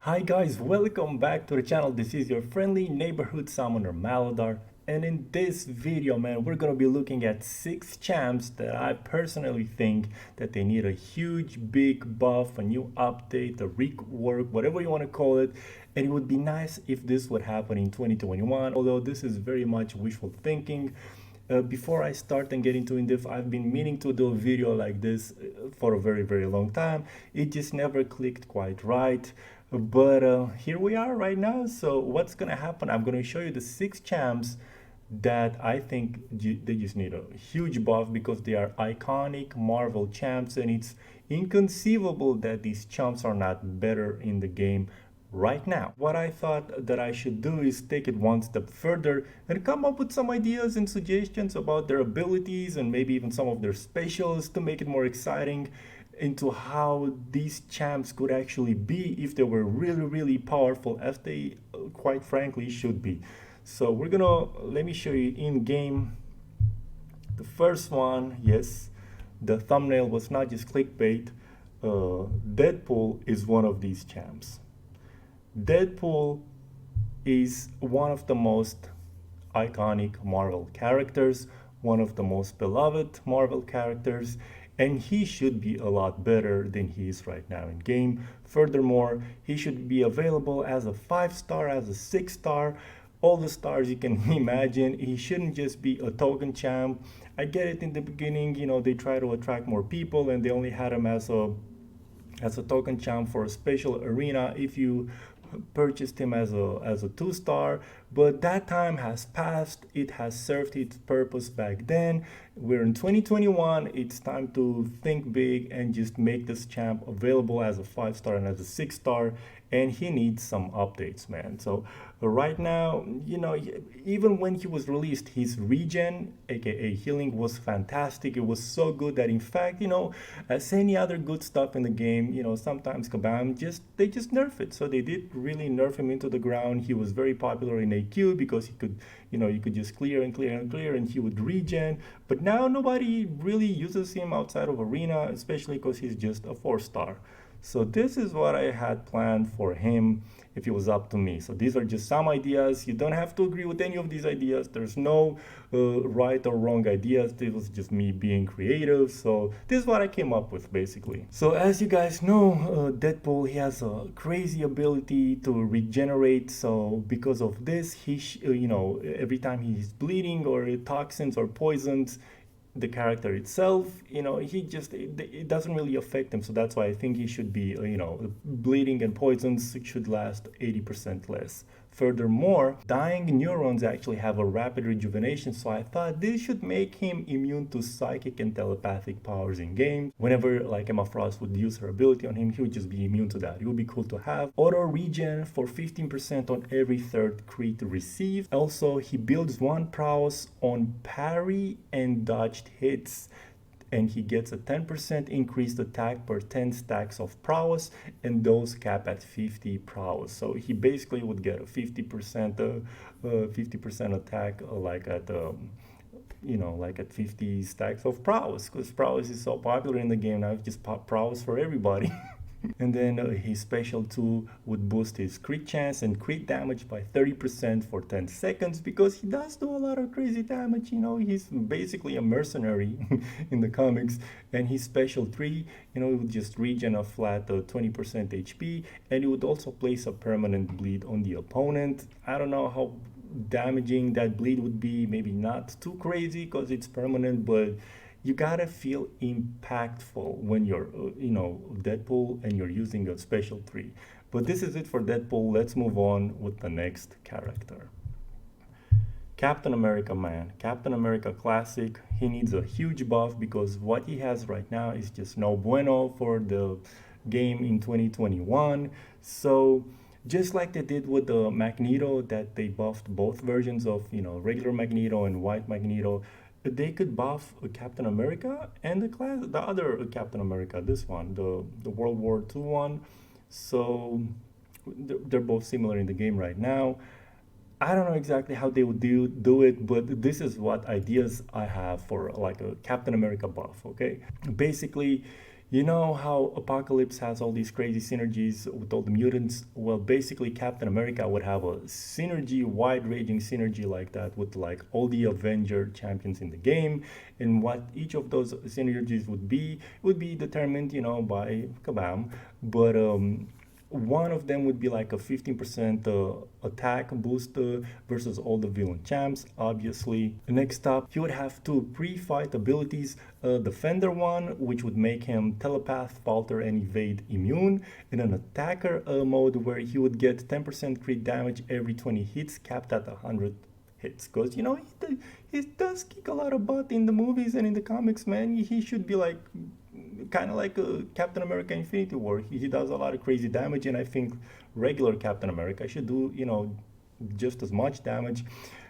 Hi guys, welcome back to the channel. This is your friendly neighborhood summoner Maladar, and in this video, man, we're gonna be looking at 6 champs that I personally think that they need a huge big buff, a new update, a rework, whatever you want to call it. And it would be nice if this would happen in 2021, although this is very much wishful thinking. Before I start and get into in-depth, I've been meaning to do a video like this for a very long time. It just never clicked quite right. But here we are right now. So what's gonna happen? I'm gonna show you the 6 champs that I think they just need a huge buff because they are iconic Marvel champs, and it's inconceivable that these champs are not better in the game right now. What I thought that I should do is take it one step further and come up with some ideas and suggestions about their abilities and maybe even some of their specials to make it more exciting into how these champs could actually be if they were really powerful, as they quite frankly should be. So let me show you in game. The first one, yes, the thumbnail was not just clickbait. Deadpool is one of these champs. Deadpool is one of the most iconic Marvel characters, one of the most beloved Marvel characters, and he should be a lot better than he is right now in game. Furthermore, he should be available as a 5-star, as a 6-star, all the stars you can imagine. He shouldn't just be a token champ. I get it, in the beginning, they try to attract more people and they only had him as a token champ for a special arena if you purchased him as a 2-star, but that time has passed. It has served its purpose back then. We're in 2021. It's time to think big and just make this champ available as a 5-star and as a 6-star, and he needs some updates, man. So right now, even when he was released, his regen, aka healing, was fantastic. It was so good that, in fact, as any other good stuff in the game, sometimes Kabam they just nerf it. So they did really nerf him into the ground. He was very popular in AQ because he could, you could just clear and clear and clear and he would regen. But now nobody really uses him outside of arena, especially because he's just a 4-star. So this is what I had planned for him if it was up to me. So these are just some ideas. You don't have to agree with any of these ideas. There's no right or wrong ideas. This was just me being creative. So this is what I came up with, basically. So as you guys know, Deadpool, he has a crazy ability to regenerate. So because of this, every time he's bleeding or toxins or poisons, the character itself, it doesn't really affect him. So that's why I think he should be, bleeding and poisons should last 80% less. Furthermore, dying neurons actually have a rapid rejuvenation, so I thought this should make him immune to psychic and telepathic powers in game. Whenever like Emma Frost would use her ability on him, he would just be immune to that. It would be cool to have. Auto regen for 15% on every 3rd crit received. Also, he builds 1 prowess on parry and dodged hits, and he gets a 10% increased attack per 10 stacks of prowess, and those cap at 50 prowess. So he basically would get a 50% attack, like at 50 stacks of prowess, because prowess is so popular in the game now. It's just prowess for everybody. And then his special 2 would boost his crit chance and crit damage by 30% for 10 seconds, because he does do a lot of crazy damage. He's basically a mercenary in the comics. And his special 3, it would just regen a flat 20% HP, and it would also place a permanent bleed on the opponent. I don't know how damaging that bleed would be. Maybe not too crazy because it's permanent, but you gotta feel impactful when you're, Deadpool and you're using a special 3. But this is it for Deadpool. Let's move on with the next character. Captain America, man. Captain America Classic. He needs a huge buff because what he has right now is just no bueno for the game in 2021. So just like they did with the Magneto, that they buffed both versions of, regular Magneto and white Magneto, they could buff Captain America and the other Captain America, this one, the World War II one. So they're both similar in the game right now. I don't know exactly how they would do it, but this is what ideas I have for like a Captain America buff, okay? Basically, You know how Apocalypse has all these crazy synergies with all the mutants? Well, basically, Captain America would have a synergy, wide-ranging synergy like that with like all the Avenger champions in the game. And what each of those synergies would be determined, by Kabam. But one of them would be like a 15% attack boost versus all the villain champs, obviously. Next up, he would have two pre-fight abilities. Defender one, which would make him telepath, falter, and evade immune. And an attacker mode where he would get 10% crit damage every 20 hits, capped at 100 hits. Because, he does kick a lot of butt in the movies and in the comics, man. He should be like kind of like Captain America Infinity War. He does a lot of crazy damage, and I think regular Captain America should do, just as much damage.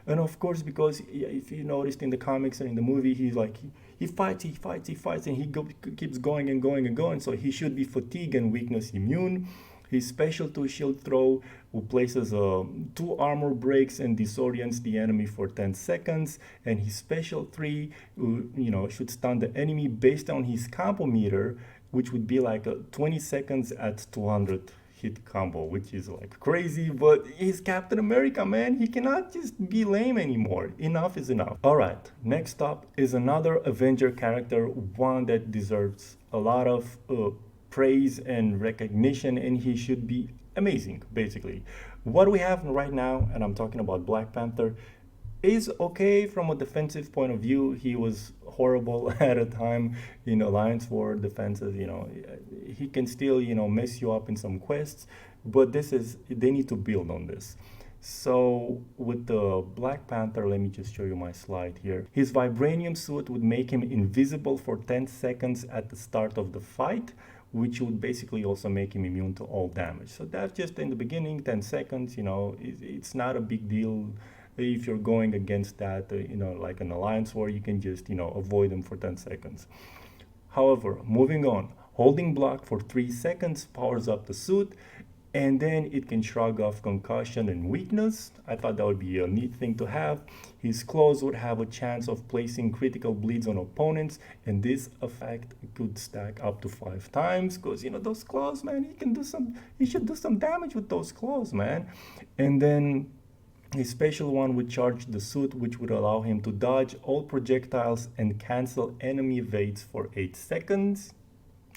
And of course, because if you noticed in the comics and in the movie, he's like, he fights, and keeps going and going and going. So he should be fatigue and weakness immune. His special 2 shield throw places 2 armor breaks and disorients the enemy for 10 seconds. And his special 3, should stun the enemy based on his combo meter, which would be like 20 seconds at 200 hit combo, which is like crazy, but he's Captain America, man. He cannot just be lame anymore. Enough is enough. All right, next up is another Avenger character, one that deserves a lot of praise and recognition, and he should be amazing, basically. What we have right now, and I'm talking about Black Panther, is okay from a defensive point of view. He was horrible at a time in Alliance War defenses. He can still, mess you up in some quests, but they need to build on this. So with the Black Panther, let me just show you my slide here. His vibranium suit would make him invisible for 10 seconds at the start of the fight, which would basically also make him immune to all damage. So that's just in the beginning, 10 seconds, it's not a big deal. If you're going against that, like an Alliance War, you can just, avoid them for 10 seconds. However, moving on, holding block for 3 seconds powers up the suit, and then it can shrug off concussion and weakness. I thought that would be a neat thing to have. His claws would have a chance of placing critical bleeds on opponents, and this effect could stack up to 5 times, because those claws, man, he should do some damage with those claws, man. And then his special one would charge the suit, which would allow him to dodge all projectiles and cancel enemy evades for 8 seconds.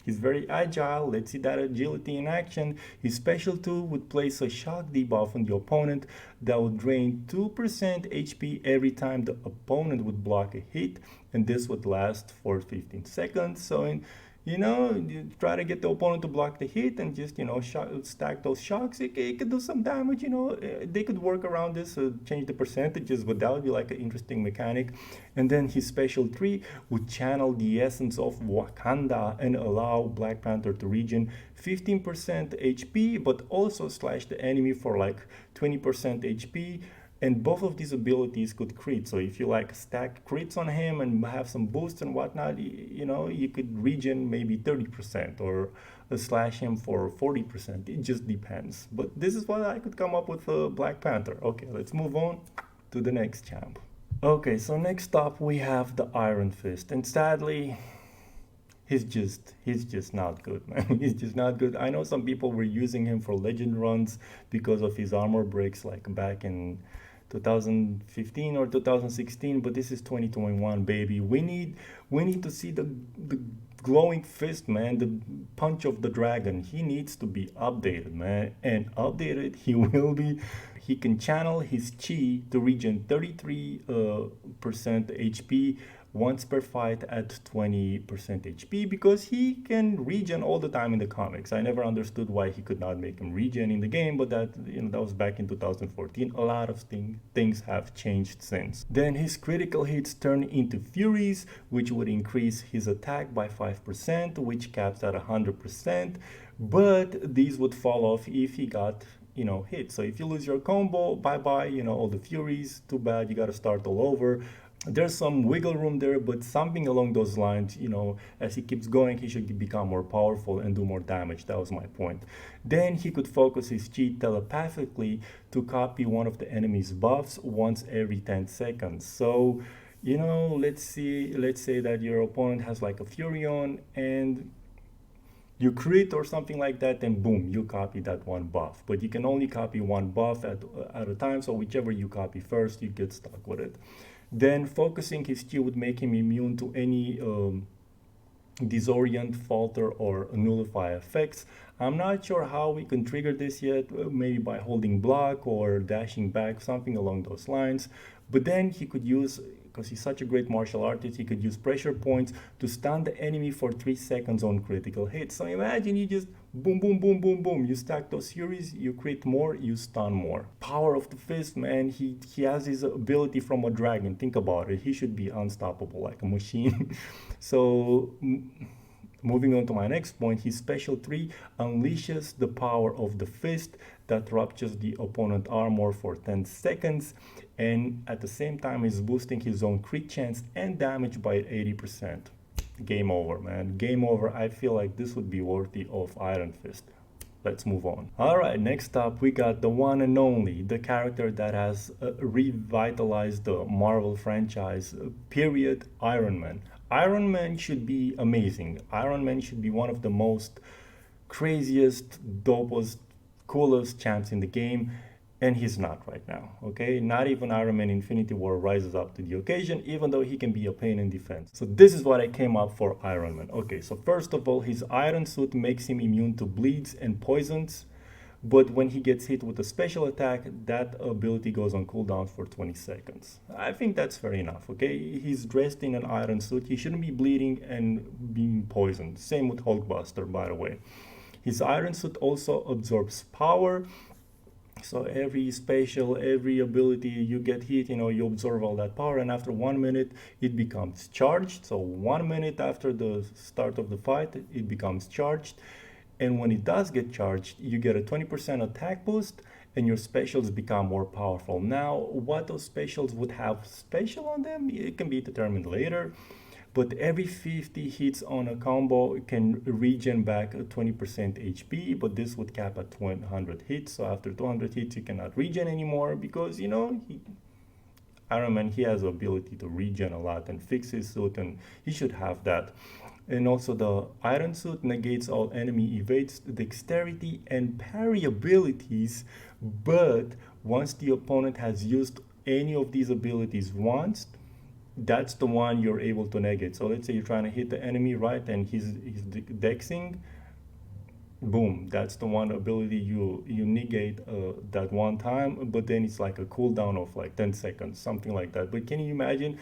He's very agile. Let's see that agility in action. His special 2 would place a shock debuff on the opponent that would drain 2% HP every time the opponent would block a hit, and this would last for 15 seconds. So you try to get the opponent to block the hit and just, stack those shocks. It could do some damage, They could work around this, change the percentages, but that would be like an interesting mechanic. And then his special 3 would channel the essence of Wakanda and allow Black Panther to regen 15% HP, but also slash the enemy for like 20% HP. And both of these abilities could crit. So if you like stack crits on him and have some boosts and whatnot, you could regen maybe 30% or slash him for 40%. It just depends. But this is what I could come up with Black Panther. Okay, let's move on to the next champ. Okay, so next up we have the Iron Fist. And sadly, he's just not good, man. He's just not good. I know some people were using him for legend runs because of his armor breaks like back in 2015 or 2016, but this is 2021, baby. We need to see the glowing fist, man, the punch of the dragon. He needs to be updated, man, and updated he will be. He can channel his chi to regen 33% HP once per fight at 20% HP, because he can regen all the time in the comics. I never understood why he could not make him regen in the game, but that was back in 2014. A lot of things have changed since. Then his critical hits turn into furies, which would increase his attack by 5%, which caps at 100%, but these would fall off if he got hit. So if you lose your combo, bye-bye, all the furies, too bad, you gotta start all over. There's some wiggle room there, but something along those lines, as he keeps going, he should become more powerful and do more damage. That was my point. Then he could focus his chi telepathically to copy one of the enemy's buffs once every 10 seconds. So, let's say that your opponent has like a Fury on, and you crit or something like that, then boom, you copy that one buff. But you can only copy one buff at a time, so whichever you copy first, you get stuck with it. Then focusing his Q would make him immune to any disorient, falter, or nullify effects. I'm not sure how we can trigger this yet, maybe by holding block or dashing back, something along those lines. But then he could use, because he's such a great martial artist, he could use pressure points to stun the enemy for 3 seconds on critical hits. So imagine you just boom, boom, boom, boom, boom. You stack those series, you crit more, you stun more. Power of the fist, man. He has his ability from a dragon. Think about it. He should be unstoppable like a machine. So moving on to my next point, his special 3 unleashes the power of the fist that ruptures the opponent armor for 10 seconds, and at the same time is boosting his own crit chance and damage by 80%. Game over, man. Game over. I feel like this would be worthy of Iron Fist. Let's move on. Alright, next up we got the one and only, the character that has revitalized the Marvel franchise, period, Iron Man. Iron Man should be amazing. Iron Man should be one of the most craziest, dopest, coolest champs in the game, and he's not right now, okay? Not even Iron Man Infinity War rises up to the occasion, even though he can be a pain in defense. So this is what I came up for Iron Man. Okay, so first of all, his iron suit makes him immune to bleeds and poisons, but when he gets hit with a special attack, that ability goes on cooldown for 20 seconds. I think that's fair enough, okay? He's dressed in an iron suit, he shouldn't be bleeding and being poisoned. Same with Hulkbuster, by the way. His iron suit also absorbs power, so every special, every ability you get hit, you absorb all that power, and after 1 minute it becomes charged. So 1 minute after the start of the fight, it becomes charged. And when it does get charged, you get a 20% attack boost and your specials become more powerful. Now, what those specials would have special on them, it can be determined later. But every 50 hits on a combo can regen back a 20% HP, but this would cap at 100 hits. So after 200 hits, you cannot regen anymore because, Iron Man, he has the ability to regen a lot and fix his suit, and he should have that. And also the iron suit negates all enemy evades, dexterity, and parry abilities, but once the opponent has used any of these abilities once, that's the one you're able to negate. So let's say you're trying to hit the enemy, right, and he's dexing, boom, that's the one ability you negate that one time, but then it's like a cooldown of like 10 seconds, something like that. But can you imagine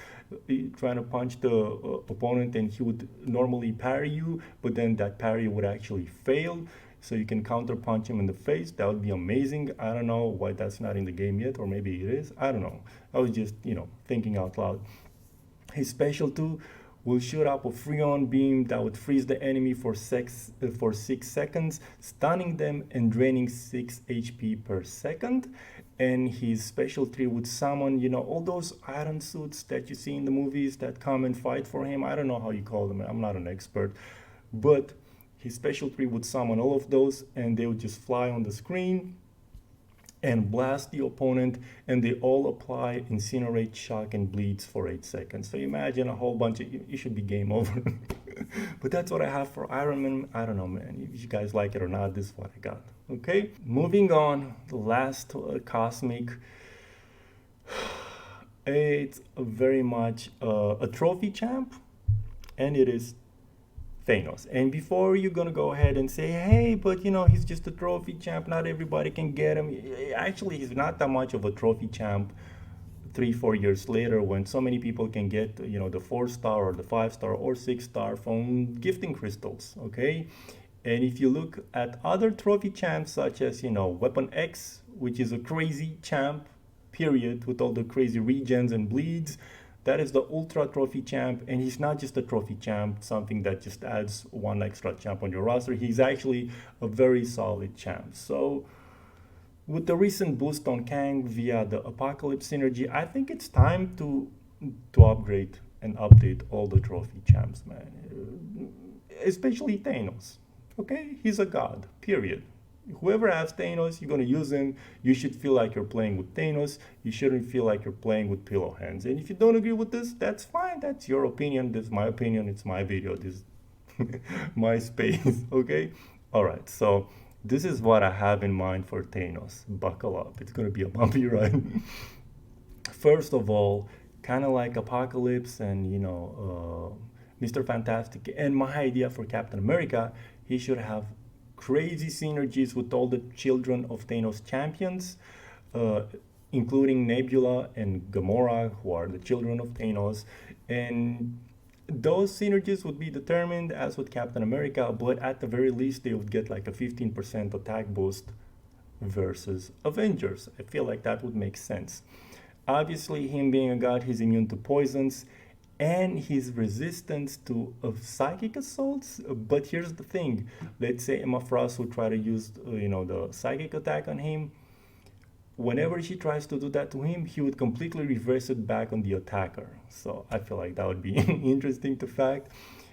trying to punch the opponent and he would normally parry you, but then that parry would actually fail, so you can counter punch him in the face? That would be amazing. I don't know why that's not in the game yet, or maybe it is, I don't know. I was just thinking out loud. His special 2 will shoot up a Freon beam that would freeze the enemy for 6 seconds, stunning them and draining 6 HP per second. And his special 3 would summon, all those iron suits that you see in the movies that come and fight for him. I don't know how you call them, I'm not an expert. But his special 3 would summon all of those, and they would just fly on the screen and blast the opponent, and they all apply incinerate, shock, and bleeds for 8 seconds. So imagine a whole bunch of, it should be game over. But that's what I have for Iron Man. I don't know, man, if you guys like it or not, this is what I got. Okay, moving on, the last cosmic. It's very much a trophy champ, and it is Thanos. And before you're gonna go ahead and say, hey, but he's just a trophy champ, not everybody can get him. Actually, he's not that much of a trophy champ 3-4 years later, when so many people can get the 4-star or the 5-star or 6-star from gifting crystals. Okay, and if you look at other trophy champs such as Weapon X, which is a crazy champ, period, with all the crazy regens and bleeds, that is the ultra trophy champ, and he's not just a trophy champ, something that just adds one extra champ on your roster. He's actually a very solid champ. So with the recent boost on Kang via the Apocalypse synergy, I think it's time to upgrade and update all the trophy champs, man. Especially Thanos. Okay, he's a god, period. Whoever has Thanos, you're going to use him. You should feel like you're playing with Thanos. You shouldn't feel like you're playing with pillow hands. And if you don't agree with this, that's fine. That's your opinion. This is my opinion. It's my video. MySpace, okay? All right, so this is what I have in mind for Thanos. Buckle up, it's gonna be a bumpy ride. First of all, kind of like Apocalypse and Mr. Fantastic, and my idea for Captain America, he should have crazy synergies with all the children of Thanos champions, uh, including Nebula and Gamora, who are the children of Thanos, and those synergies would be determined as with Captain America, but at the very least, they would get like a 15% attack boost versus Avengers. I feel like that would make sense. Obviously, him being a god, he's immune to poisons and his resistance to psychic assaults. But here's the thing: let's say Emma Frost would try to use, the psychic attack on him. Whenever she tries to do that to him, he would completely reverse it back on the attacker. So I feel like that would be interesting to fact.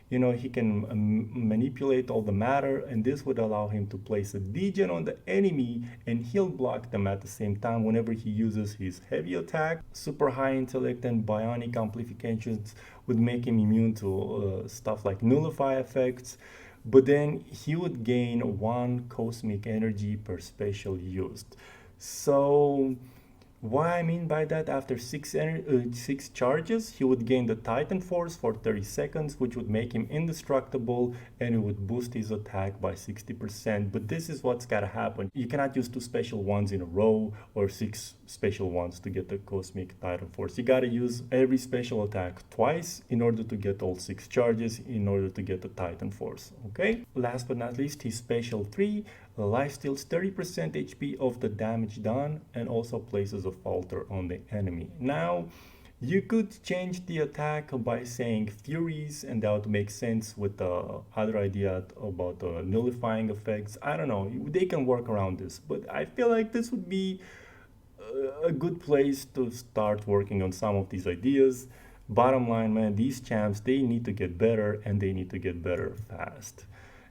He can manipulate all the matter, and this would allow him to place a degen on the enemy and he'll block them at the same time whenever he uses his heavy attack. Super high intellect and bionic amplifications would make him immune to stuff like nullify effects, but then he would gain 1 cosmic energy per special used. So what I mean by that, after 6 charges, he would gain the Titan Force for 30 seconds, which would make him indestructible, and it would boost his attack by 60%. But this is what's gotta happen. You cannot use 2 special ones in a row or 6 special ones to get the Cosmic Titan Force. You gotta use every special attack twice in order to get all 6 charges, in order to get the Titan Force, okay? Last but not least, his special 3, life steals 30% HP of the damage done and also places a falter on the enemy. Now, you could change the attack by saying Furies, and that would make sense with the other idea about the nullifying effects. I don't know, they can work around this, but I feel like this would be a good place to start working on some of these ideas. Bottom line, man, these champs, they need to get better, and they need to get better fast.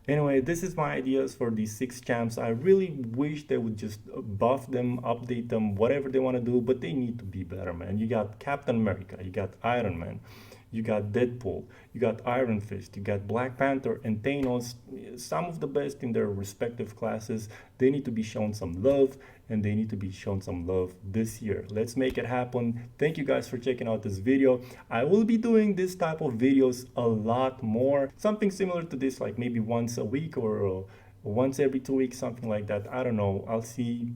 Anyway, this is my ideas for these 6 champs. I really wish they would just buff them, update them, whatever they want to do, but they need to be better, man. You got Captain America, you got Iron Man, you got Deadpool, you got Iron Fist, you got Black Panther and Thanos, some of the best in their respective classes. They need to be shown some love, and they need to be shown some love this year. Let's make it happen. Thank you guys for checking out this video. I will be doing this type of videos a lot more. Something similar to this, like maybe once a week or once every 2 weeks, something like that. I don't know. I'll see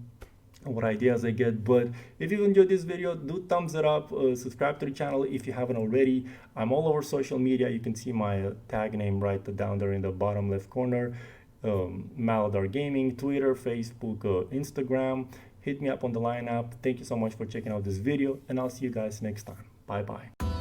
what ideas I get. But if you enjoyed this video, do thumbs it up, subscribe to the channel if you haven't already. I'm all over social media. You can see my tag name right down there in the bottom left corner. Maladar Gaming, Twitter, Facebook, Instagram. Hit me up on the line app. Thank you so much for checking out this video, and I'll see you guys next time. Bye bye.